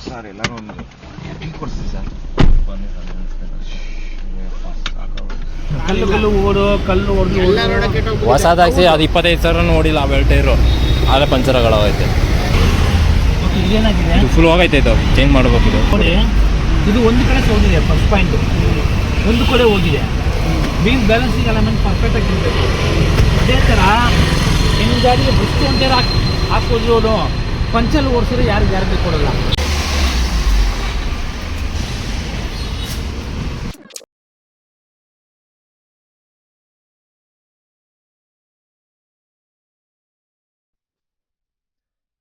Sir ಎಲ್ಲರೂ ಒಂದು tea ಕೊಡಿಸಿ ಸರ್. ಹೊಸದಾಗಿ ಅದು 25,000 ನೋಡಿಲ್ಲ ಅವೆಲ್ಲ ಟೈರು ಆಲೆ ಪಂಚರ್ಗಳಾಗೈತೆ. ಇದೇನಾಗಿದೆ ಫುಲ್ ಹೋಗೈತೆ ಇದು ಚೇಂಜ್ ಮಾಡ್ಬೇಕು. ಇದು ಒಂದು ಕಡೆ ಹೋಗಿದೆ ಫಸ್ಟ್ ಪಾಯಿಂಟ್, ಒಂದು ಕಡೆ ಹೋಗಿದೆ. ವೀಲ್ ಬ್ಯಾಲೆನ್ಸಿಂಗ್ ಎಲೆಮೆಂಟ್ ಪರ್ಫೆಕ್ಟಾಗಿ ಇರಬೇಕು. ಅದೇ ಥರ ನಿಮ್ಮ ಗಾಡಿಗೆ ಬಸ್ತು ಒಂಥರ ಹಾಕೋದು ಪಂಚಲ್ಲಿ ಓಡಿಸಿದ್ರೆ ಯಾರು ಗ್ಯಾರಂಟಿ ಕೊಡಲ್ಲ.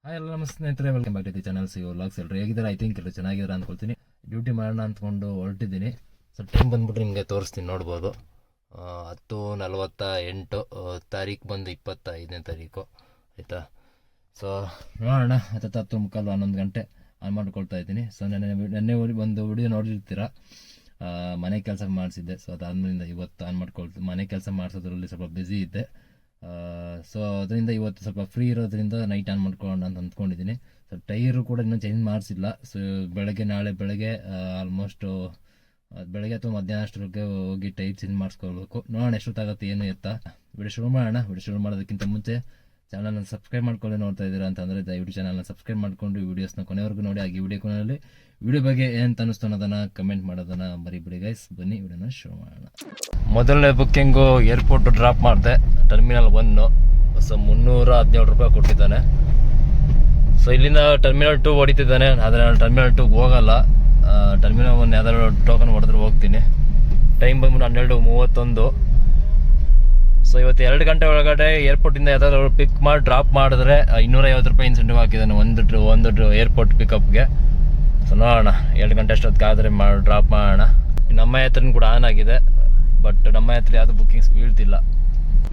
ಹಾಯ್ ಎಲ್ಲ ನಮ್ಮ ಸ್ನೇಹಿತರೆ, welcome back to the channel C vlogs. ಎಲ್ಲರೂ ಹೇಗಿದ್ದಾರೆ? ಐ ಥಿಂಕ್ ಎಲ್ಲರೂ ಚೆನ್ನಾಗಿದ್ದಾರೆ ಅಂದ್ಕೊಳ್ತೀನಿ. ಡ್ಯೂಟಿ ಮಾಡೋಣ ಅಂದ್ಕೊಂಡು ಹೊರಟಿದ್ದೀನಿ. ಸೊ ಟೈಮ್ ಬಂದ್ಬಿಟ್ಟು ನಿಮಗೆ ತೋರಿಸ್ತೀನಿ, ನೋಡ್ಬೋದು. 10:48 ತಾರೀಕು ಬಂದು 25ನೇ ತಾರೀಕು ಆಯಿತಾ. ಸೊ ನೋಡೋಣ, 10:30 11 ಗಂಟೆ ಆನ್ ಮಾಡ್ಕೊಳ್ತಾ ಇದ್ದೀನಿ. ಸೊ ನೆನ್ನೆ ಒಂದು ವಿಡಿಯೋ ನೋಡಿರ್ತೀರ, ಮನೆ ಕೆಲಸ ಮಾಡಿಸಿದ್ದೆ. ಸೊ ಅದಾದ್ಮೇಲಿಂದ ಇವತ್ತು ಆನ್ ಮಾಡ್ಕೊಳ್ತೀನಿ. ಮನೆ ಕೆಲಸ ಮಾಡಿಸೋದ್ರಲ್ಲಿ ಸ್ವಲ್ಪ ಬ್ಯುಸಿ ಇದ್ದೆ. ಸೊ ಅದರಿಂದ ಇವತ್ತು ಸ್ವಲ್ಪ ಫ್ರೀ ಇರೋದ್ರಿಂದ ನೈಟ್ ಆನ್ ಮಾಡ್ಕೊಳ್ಳೋಣ ಅಂತ ಅಂದ್ಕೊಂಡಿದ್ದೀನಿ. ಸೊ ಟೈರು ಕೂಡ ಇನ್ನೂ ಚೇಂಜ್ ಮಾಡಿಸಿಲ್ಲ. ಸೊ ನಾಳೆ ಬೆಳಗ್ಗೆ ಆಲ್ಮೋಸ್ಟ್ ಬೆಳಗ್ಗೆ ಅಥವಾ ಮಧ್ಯಾಹ್ನ ಅಷ್ಟರೊಳಗೆ ಹೋಗಿ ಟೈರ್ ಚೇಂಜ್ ಮಾಡಿಸ್ಕೊಳ್ಬೇಕು. ನೋಡೋಣ ಎಷ್ಟೊತ್ತಾಗುತ್ತೆ ಏನು ಎತ್ತಾ. ವಿಡಿಯೋ ಶುರು ಮಾಡೋಣ. ವಿಡಿಯೋ ಶುರು ಮಾಡೋದಕ್ಕಿಂತ ಮುಂಚೆ ಚಾನಲ್ನ ಸಬ್ಸ್ಕ್ರೈಬ್ ಮಾಡ್ಕೊಳ್ಳಿ. ನೋಡ್ತಾ ಇದ್ದೀರಾ ಅಂತಂದರೆ ದಯವಿಟ್ಟು ಚಾನಲ್ನ ಸಬ್ಸ್ಕ್ರೈಬ್ ಮಾಡಿಕೊಂಡು ವಿಡಿಯೋಸ್ನ ಕೊನೆವರೆಗೂ ನೋಡಿ. ಹಾಗೆ ವಿಡಿಯೋ ಕೊನೆಯಲ್ಲಿ ವಿಡಿಯೋ ಬಗ್ಗೆ ಏನು ಅನ್ನಿಸ್ತು ಅನ್ನೋದನ್ನು ಕಮೆಂಟ್ ಮಾಡೋದನ್ನು ಮರಿಬಿಡಿ ಗೈಸ್. ಬನ್ನಿ ವಿಡಿಯೋನ ಶುರು ಮಾಡೋಣ. ಮೊದಲನೇ ಬುಕ್ಕಿಂಗು ಏರ್ಪೋರ್ಟ್ ಡ್ರಾಪ್ ಮಾಡಿದೆ, ಟರ್ಮಿನಲ್ 1. ಸೊ 317 ರೂಪಾಯಿ ಕೊಟ್ಟಿದ್ದಾನೆ. ಸೊ ಇಲ್ಲಿಂದ ಟರ್ಮಿನಲ್ 2 ಹೊಡಿತಿದ್ದಾನೆ, ಆದರೆ ನಾನು ಟರ್ಮಿನಲ್ 2 ಹೋಗಲ್ಲ. ಟರ್ಮಿನಲ್ 1 ಯಾವ್ದಾದ್ರು ಟೋಕನ್ ಹೊಡೆದ್ರೆ ಹೋಗ್ತೀನಿ. ಟೈಮ್ ಬಂದ್ಬಿಟ್ಟು 12:31. ಸೊ ಇವತ್ತು 2 ಗಂಟೆ ಒಳಗಡೆ ಏರ್ಪೋರ್ಟಿಂದ ಯಾವ್ದಾದ್ರು ಪಿಕ್ ಮಾಡಿ ಡ್ರಾಪ್ ಮಾಡಿದ್ರೆ 250 ರೂಪಾಯಿ ಇನ್ಸೆಂಟಿವ್ ಹಾಕಿದ್ದಾನೆ ಒಂದು ಏರ್ಪೋರ್ಟ್ ಪಿಕಪ್ಗೆ. ಸೊ ನೋಡೋಣ 2 ಗಂಟೆ ಅಷ್ಟೊತ್ತಿಗಾದರೆ ಡ್ರಾಪ್ ಮಾಡೋಣ. ನಮ್ಮ ಹತ್ರನೂ ಕೂಡ ಆನ್ ಆಗಿದೆ, ಬಟ್ ನಮ್ಮ ಹತ್ರ ಯಾವುದು ಬುಕ್ಕಿಂಗ್ಸ್ ಬೀಳ್ತಿಲ್ಲ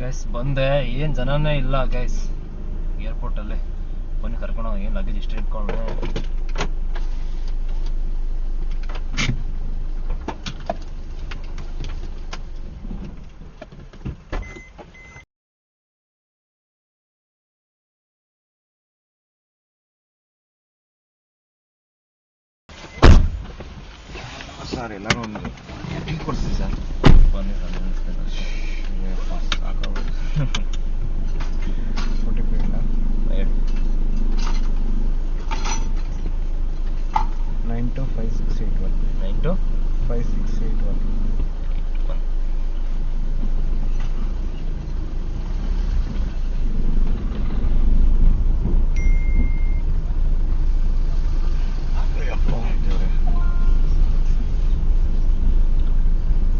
ಗೈಸ್. ಬಂದೆ, ಏನು ಜನನೇ ಇಲ್ಲ ಗೈಸ್ ಏರ್ಪೋರ್ಟಲ್ಲಿ. ಬನ್ನಿ ಕರ್ಕೊಂಡು ಏನು ಲಗೇಜ್ ಇಷ್ಟು ಇಟ್ಕೊಂಡು. ಸರ್ ಎಲ್ಲರೂ ಒಂದು ಟೀ ಕೊಡಿಸಿ ಸರ್. ಬನ್ನಿ OTP ಇಲ್ಲ. 925681 925681.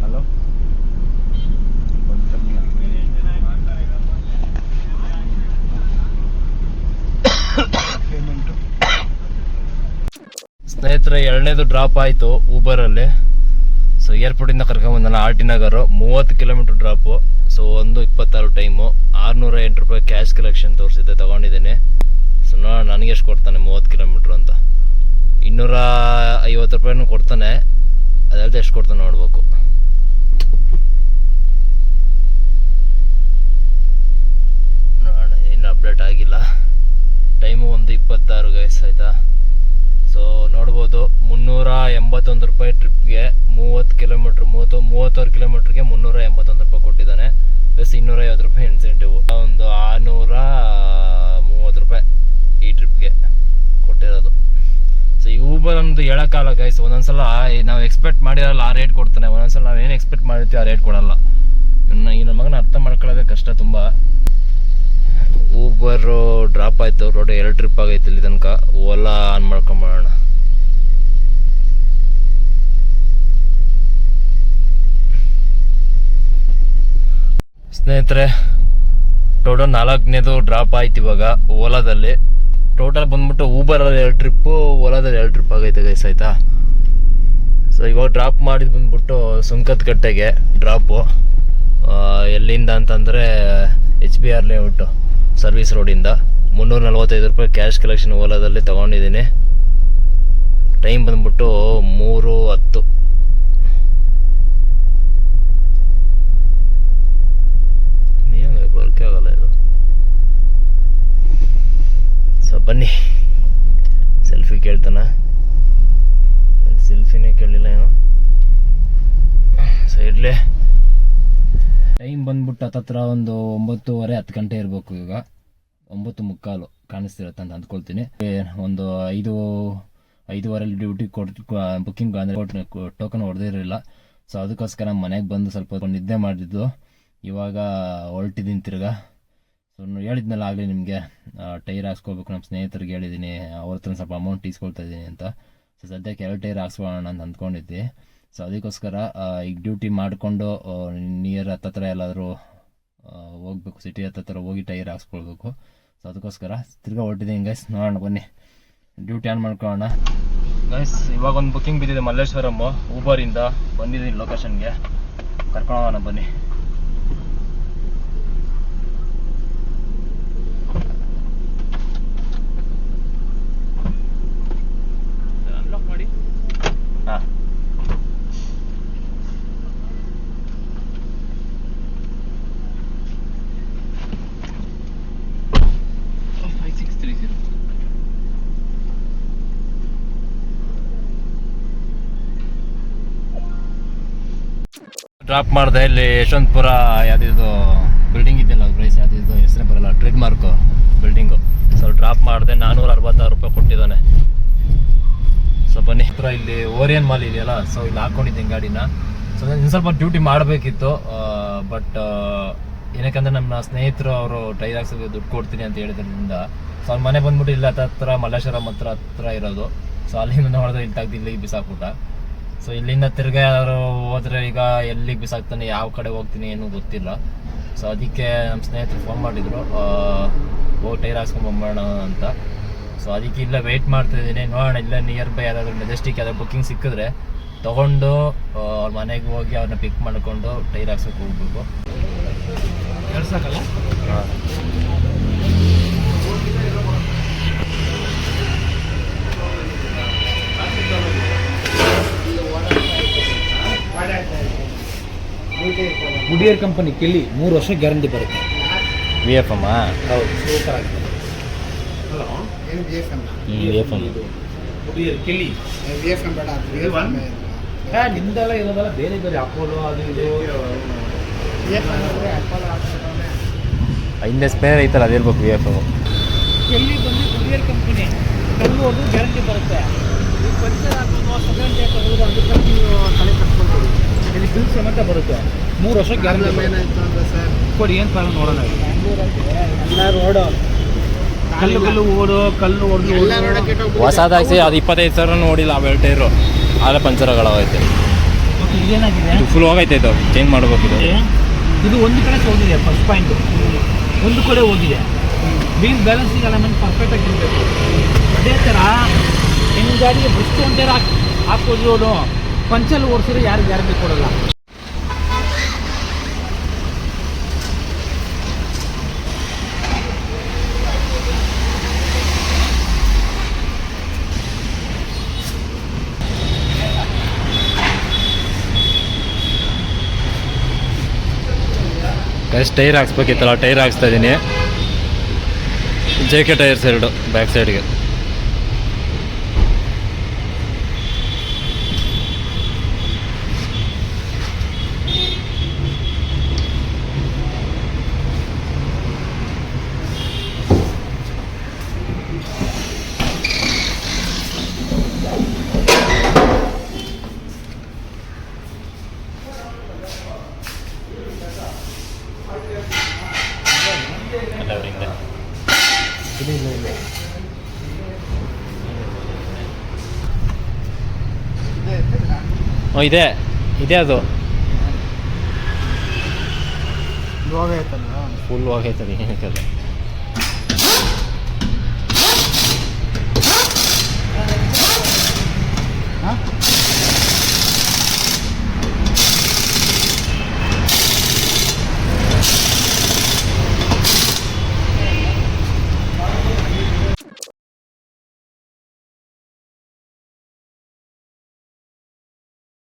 ಹಲೋ, ಪೇಮೆಂಟು ಸ್ನೇಹಿತರೆ 2ನೇದು ಡ್ರಾಪ್ ಆಯಿತು ಊಬರಲ್ಲಿ. ಸೊ ಏರ್ಪೋರ್ಟಿಂದ ಕರ್ಕೊಂಬಂದಲ್ಲ RT Nagar, 30 kilometre drop. So 1:26 time, 608 ರೂಪಾಯಿ ಕ್ಯಾಶ್ ಕಲೆಕ್ಷನ್ ತೋರಿಸಿದ್ದೆ, ತೊಗೊಂಡಿದ್ದೀನಿ. ಸೊ ನೋಡೋಣ ನನಗೆ ಎಷ್ಟು ಕೊಡ್ತಾನೆ 30 ಕಿಲೋಮೀಟ್ರ್ ಅಂತ. 250 ರೂಪಾಯಿನೂ ಕೊಡ್ತಾನೆ, ಅದಲ್ಲದೆ ಎಷ್ಟು ಕೊಡ್ತಾನೆ ನೋಡ್ಬೇಕು. ನೋಡೋಣ, ಏನು ಅಪ್ಡೇಟ್ ಆಗಿಲ್ಲ. ಟೈಮು 1:26 ಗೈಸ್ ಆಯಿತಾ. ಸೊ ನೋಡ್ಬೋದು 381 ರೂಪಾಯಿ ಟ್ರಿಪ್ಗೆ 30 ಕಿಲೋಮೀಟ್ರ್ 36 ಕಿಲೋಮೀಟ್ರಿಗೆ 381 ರೂಪಾಯಿ ಕೊಟ್ಟಿದ್ದಾನೆ. ಪ್ಲಸ್ 250 ರೂಪಾಯಿ ಇನ್ಸೆಂಟಿವ್, ಒಂದು 630 ರೂಪಾಯಿ ಈ ಟ್ರಿಪ್ಗೆ ಕೊಟ್ಟಿರೋದು. ಸೊ ಈ ಊಬರ್ ಒಂದು ಹೇಳೋಕ್ಕಾಗಲ್ಲ ಗೈಸ್. ಒಂದೊಂದ್ಸಲ ನಾವು ಎಕ್ಸ್ಪೆಕ್ಟ್ ಮಾಡಿರಲ್ಲ ಆ ರೇಟ್ ಕೊಡ್ತಾನೆ, ಒಂದೊಂದ್ಸಲ ನಾವು ಏನು ಎಕ್ಸ್ಪೆಕ್ಟ್ ಮಾಡಿರ್ತೀವಿ ಆ ರೇಟ್ ಕೊಡಲ್ಲ. ನನ್ನ ಮಗನ ಅರ್ಥ ಮಾಡ್ಕೊಳ್ಳೋದೇ ಕಷ್ಟ ತುಂಬ. ಊಬರು ಡ್ರಾಪ್ ಆಯಿತು, ರೋಡ್ 2 ಟ್ರಿಪ್ ಆಗೈತೆ ಇಲ್ಲಿ ತನಕ. ಓಲಾ ಆನ್ ಮಾಡ್ಕೊಂಬರೋಣ. ಸ್ನೇಹಿತರೆ ಟೋಟಲ್ 4ನೇದು ಡ್ರಾಪ್ ಆಯ್ತು ಇವಾಗ ಓಲಾದಲ್ಲಿ. ಟೋಟಲ್ ಬಂದ್ಬಿಟ್ಟು ಊಬರಲ್ಲಿ 2 ಟ್ರಿಪ್ಪು, ಓಲಾದಲ್ಲಿ 2 ಟ್ರಿಪ್ ಆಗೈತೆ ಗೈಸ್ ಆಯಿತಾ. ಸೊ ಇವಾಗ ಡ್ರಾಪ್ ಮಾಡಿದ್ದು ಬಂದ್ಬಿಟ್ಟು ಸುಂಕದಕಟ್ಟೆಗೆ ಡ್ರಾಪು. ಎಲ್ಲಿಂದ ಅಂತಂದರೆ HBR ಲೇಔಟು ಸರ್ವಿಸ್ ರೋಡಿಂದ. 345 ರೂಪಾಯಿ ಕ್ಯಾಶ್ ಕಲೆಕ್ಷನ್ ಓಲಾದಲ್ಲಿ ತೊಗೊಂಡಿದ್ದೀನಿ. ಟೈಮ್ ಬಂದ್ಬಿಟ್ಟು 3:10. ವರ್ಕ್ ಆಗಲ್ಲ ಇದು. ಸೊ ಬನ್ನಿ ಸೆಲ್ಫಿ ಕೇಳ್ತಾನೆ. ಇಲ್ಲಿ ಟೈಮ್ ಬಂದ್ಬಿಟ್ಟು ಹತ್ತತ್ರ ಒಂದು 9:30-10 ಗಂಟೆ ಇರಬೇಕು. ಈಗ 9:15 ಕಾಣಿಸ್ತಿರತ್ತೆ ಅಂತ ಅಂದ್ಕೊಳ್ತೀನಿ. ಒಂದು 5:30 ಡ್ಯೂಟಿ ಬುಕ್ಕಿಂಗ್ ಅಂದರೆ ಟೋಕನ್ ಹೊಡೆದಿರಲಿಲ್ಲ. ಸೊ ಅದಕ್ಕೋಸ್ಕರ ಮನೆಗೆ ಬಂದು ಸ್ವಲ್ಪ ನಿದ್ದೆ ಮಾಡಿದ್ದು. ಇವಾಗ ಹೊರಟಿದ್ದೀನಿ ತಿರ್ಗಾ. ಸೊ ಹೇಳಿದ್ನಲ್ಲ ಆಗಲಿ ನಿಮಗೆ, ಟೈರ್ ಹಾಕ್ಸ್ಕೊಳ್ಬೇಕು. ನಮ್ಮ ಸ್ನೇಹಿತರಿಗೆ ಹೇಳಿದ್ದೀನಿ, ಅವ್ರ ಹತ್ರ ಸ್ವಲ್ಪ ಅಮೌಂಟ್ ಈಸ್ಕೊಳ್ತಾ ಇದ್ದೀನಿ ಅಂತ. ಸೊ ಸದ್ಯಕ್ಕೆ 2 ಟೈರ್ ಹಾಕ್ಸ್ಕೊಳ್ಳೋಣ ಅಂತ ಅಂದ್ಕೊಂಡಿದ್ದೆ. ಸೊ ಅದಕ್ಕೋಸ್ಕರ ಈಗ ಡ್ಯೂಟಿ ಮಾಡಿಕೊಂಡು ನಿಯರ್ ಹತ್ತತ್ರ ಎಲ್ಲಾದರೂ ಹೋಗ್ಬೇಕು, ಸಿಟಿ ಹತ್ತತ್ರ ಹೋಗಿ ಟೈರ್ ಹಾಕ್ಸ್ಕೊಳ್ಬೇಕು. ಸೊ ಅದಕ್ಕೋಸ್ಕರ ತಿರ್ಗಾ ಹೊರಟಿದ್ದೀನಿ ಗೈಸ್. ನೋಡೋಣ ಬನ್ನಿ, ಡ್ಯೂಟಿ ಆನ್ ಮಾಡ್ಕೊಳ್ಳೋಣ ಗೈಸ್. ಇವಾಗ ಒಂದು ಬುಕ್ಕಿಂಗ್ ಬಿದ್ದಿದೆ ಮಲ್ಲೇಶ್ವರಮ್, ಊಬರಿಂದ ಬಂದಿದ್ದೀನಿ ಲೊಕೇಶನ್ಗೆ. ಕರ್ಕೊಳ್ಳೋಣ ಬನ್ನಿ. ಹಾಂ, ಡ್ರಾಪ್ ಮಾಡಿದೆ. ಇಲ್ಲಿ ಯಶವಂತಪುರ ಯಾವ್ದಿದು ಬಿಲ್ಡಿಂಗ್ ಇದೆಯಲ್ಲ, ಪ್ರೈಸ್ ಯಾವ್ದಿದು ಹೆಸರೇ ಬರಲ್ಲ, trade mark building. So drop ಮಾಡಿದೆ. 466 ರೂಪಾಯಿ ಕೊಟ್ಟಿದ್ದಾನೆ. ಸೊ ಬನ್ನಿ, ಹತ್ರ ಇಲ್ಲಿ ಓರಿಯನ್ ಮಾಲ್ ಇದೆಯಲ್ಲ, ಸೊ ಇಲ್ಲಿ ಹಾಕೊಂಡಿದ್ದೀನಿ ಗಾಡಿನ. ಸೊ ಇನ್ನು ಸ್ವಲ್ಪ ಡ್ಯೂಟಿ ಮಾಡಬೇಕಿತ್ತು, ಬಟ್ ಏನಕ್ಕಂದ್ರೆ ನಮ್ಮ ಸ್ನೇಹಿತರು ಅವರು ಟೈರ್ ಹಾಕ್ಸೋಕೆ ದುಡ್ಡು ಕೊಡ್ತೀನಿ ಅಂತ ಹೇಳಿದ್ರಿಂದ ಸೊ ಅವ್ರ ಮನೆ ಬಂದ್ಬಿಟ್ಟು ಇಲ್ಲ ಹತ್ರ ಮಲ್ಲೇಶ್ವರಂ ಹತ್ರ ಇರೋದು. ಸೊ ಅಲ್ಲಿಂದ ನೋಡಿದ್ರೆ ಇಲ್ಲಿ ತೆಗ್ದು ಇಲ್ಲಿಗೆ ಬಿಸಾಕ್ಬಿಟ್ಟ. ಸೊ ಇಲ್ಲಿಂದ ತಿರ್ಗಾ ಯಾರು ಹೋದ್ರೆ ಈಗ ಎಲ್ಲಿಗೆ ಬಿಸಾಕ್ತಾನೆ, ಯಾವ ಕಡೆ ಹೋಗ್ತೀನಿ ಏನೂ ಗೊತ್ತಿಲ್ಲ. ಸೊ ಅದಕ್ಕೆ ನಮ್ಮ ಸ್ನೇಹಿತರು ಫೋನ್ ಮಾಡಿದ್ರು, ಹೋಗಿ ಟೈರ್ ಹಾಕ್ಸ್ಕೊಂಬಂಬೋಣ ಅಂತ. ಸೊ ಅದಕ್ಕೆ ಇಲ್ಲ ವೆಯ್ಟ್ ಮಾಡ್ತಾಯಿದ್ದೀನಿ. ನೋಡೋಣ, ಇಲ್ಲ ನಿಯರ್ ಬೈ ಯಾರಾದರೂ ಮೆಜೆಸ್ಟಿಕ್ ಯಾವ್ದಾದ್ರು ಬುಕ್ಕಿಂಗ್ ಸಿಕ್ಕಿದ್ರೆ ತೊಗೊಂಡು ಅವ್ರ ಮನೆಗೆ ಹೋಗಿ ಅವ್ರನ್ನ ಪಿಕ್ ಮಾಡಿಕೊಂಡು ಟೈರ್ ಹಾಕ್ಸೋಕೆ ಹೋಗ್ಬೇಕು. ಎಳ್ಸಕ್ಕಲ್ಲ ಗುಡಿಯರ್ ಕಂಪನಿ ಕೆಲ್ಲಿ 3 ವರ್ಷ ಗ್ಯಾರಂಟಿ ಬರುತ್ತೆ. VFM ಹೌದು, ಸೂಪರ್ ಆಗಿದೆ. VFM ಗುಡಿಯರ್ ಕೆಲ್ಲಿ ನಿಮ್ದೆಲ್ಲ ಇರೋದೆಲ್ಲ ಬೇರೆ ಬೇರೆ ಅಪೋಲೋ ಅದು ಇದು. ಹಿಂದೆ ಸ್ಪೇರ್ ಐತಲ್ಲ ಅದಿರ್ಬೇಕು VFM. ಕೆಲ್ಲಿ ಬಂದು ಗುಡಿಯರ್ ಕಂಪನಿ ಕಲ್ಲು ಅದು ಗ್ಯಾರಂಟಿ ಬರುತ್ತೆ. ಈ ಪಂಚರ್ ಹಾಕೋದು ಸೆಕೆಂಡ್ ಹಾಕೋದು ಅದಕ್ಕೆ ನೀವು ತಲೆ ಕಟ್ಕೊಳ್ತೀವಿ. ಇಲ್ಲಿ ಬಿಲ್ ಸಮೇತ ಬರುತ್ತೆ. 3 ವರ್ಷ ಗ್ಯಾರಂಟಿ ಕೊಡಿ, ಏನು ಪ್ರಾಬ್ಲಮ್ ನೋಡೋಣ. ಎಲ್ಲ ರೋಡು ಕಲ್ಲು ಓಡು ಕಲ್ಲು ಹೊಡೆದು ಹೊಸದಾಗಿ ಅದು 25,000 ನೋಡಿಲ್ಲ. ಅವೆರಡು ಟೈರು ಆಲೆ ಪಂಚರ್ಗಳಾಗೈತೆ. ಇದೇನಾಗಿದೆ, ಫುಲ್ ಹೋಗೈತೆ, ಇದು ಚೇಂಜ್ ಮಾಡಬೇಕು. ಇದು ಒಂದು ಕಡೆ ಹೋಗಿದೆ ಫಸ್ಟ್ ಪಾಯಿಂಟ್, ಒಂದು ಕಡೆ ಹೋಗಿದೆ. ವೀಲ್ ಬ್ಯಾಲೆನ್ಸಿಂಗ್ ಎಲೆಮೆಂಟ್ ಪರ್ಫೆಕ್ಟಾಗಿ ಇರಬೇಕು. ಅದೇ ಥರ ನಿಮ್ಮ ಗಾಡಿಗೆ ಬ್ರಿಸ್ಟ್ ಒಂಟೇರ ಹಾಕೋದು ಪಂಚಲ್ಲಿ ಓಡಿಸಿದ್ರೆ ಯಾರು ಗ್ಯಾರಂಟಿ ಕೊಡಲ್ಲ. ಟೈರ್ ಹಾಕ್ಸ್ಬೇಕಿತ್ತಲ್ಲ, ಟೈರ್ ಹಾಕ್ಸ್ತಾ ಇದ್ದೀನಿ. JK ಟೈರ್ಸ್ 2 ಬ್ಯಾಕ್ ಸೈಡ್ಗೆ. ಇದೆ ಅದು ಫುಲ್ ಹೋಗೈತದೆ. ಏನಕ್ಕಲ್ಲ